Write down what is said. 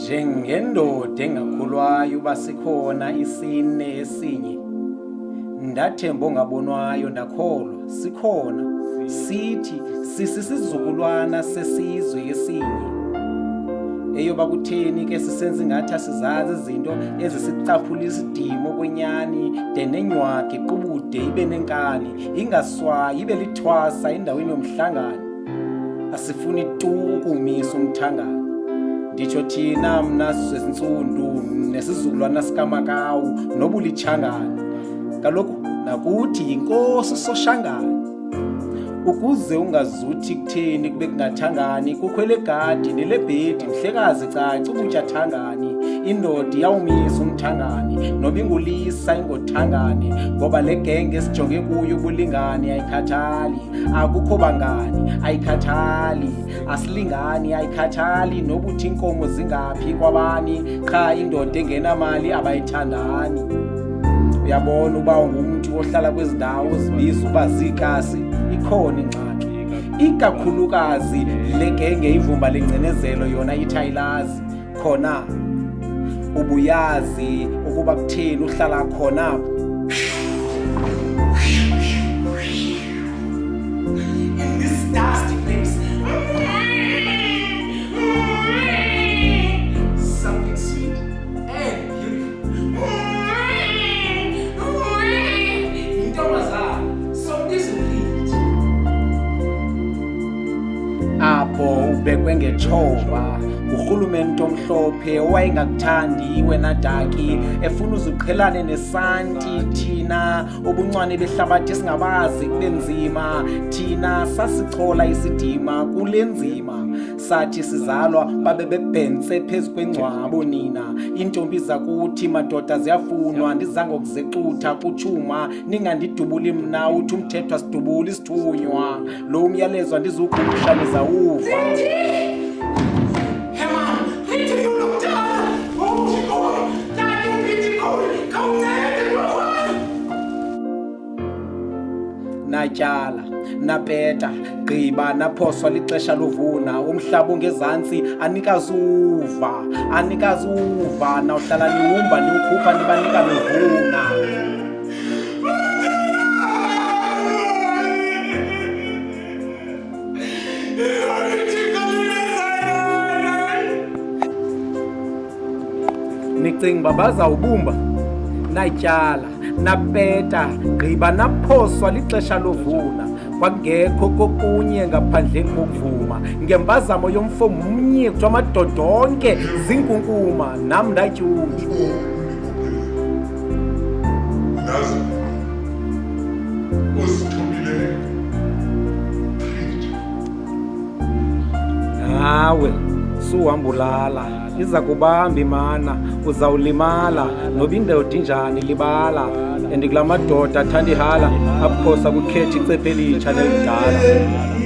Njengendoda engakholwayo uba sikhona isine esinye, ndathemba ongabonwayo ndakholwa sikhona, sithi sisisizukulwana sesizwe esinye. Eyoba kutheni ke sisenza ingathi asizazi izinto ezisicaphula isidimo kwenyani, de nenywaka iqubude ibe nenkani, ingaswayi ibe lithwasa endaweni yomhlangano. Asifuni tu kumisa umthangano. Nditsho thina mna sesintsundu nesizukulwana sikamakawu nobulitshangana. Kaloku nakuthi yinkosi soshangana. Ukuze ungazuthi kutheni kube kungathangani, kukho elegadi nelebhedi mhlekazi caca ubutyathangani. Indoda iyawumisa umthangani, noba ingulisa ingothangani, ngoba le genge esijonge kuyo ubulingani ayikhathali. Akukho bangani ayikhathali, asilingani ayikhathali, nobuthi inkomo zingaphi kwabani, qha indoda engenamali abayithandani. Uyabona uba ungumntu ohlala kwezi ndawo zibizwa uba ziikasi, ikhona ingxaki. Ikakhulukazi le genge ivumba lengcinezelo yona ithi ayilazi. Khona ubuyazi ukuba kutheni uhlala khona apho. In this dusty place, something sweet and beautiful. Apho ubekwe ngetshova urhulumente omhlophe owayengakuthandi wena daki, efuna uzuqhelane nesanti. Thina ubuncwane behlabathi singabazi kube nzima, thina sasichola isidima kule nzima. Sathi sizalwa babe bebhentse phezu kwengcwabo nina. Iintombi zakuthi madoda ziyafunwa, ndizange ukuzexutha kutshuma. Ningandidubuli mna uthi umthetho asidubuli isithunywa. Lo umyalezo andizukuhla nizawuva. Natyala, napeta, gqiba naphoswa lixesha lovuna. Umhlaba ongezantsi anikazuva, anikazuva. Nawuhlala niwumba niwukhupha nibanika lovuna. Nicinga uba bazawubumba? Natyala, napeta, gqiba naphoswa lixesha lovuna. Kwakungekho kokunye ngaphandleni kokuvuma. Ngempazamo yomfo mnye kuthiwa amadoda onke zinkunkuma, nam ndatyunjwa. Nazi uzithubileyo. Hawe suhamba ulala, iza kubamba imana, uzawulimala. Noba indoda injani libala, and kula madoda athanda ihala aphosa kukhetha icephe elitsha nelidala.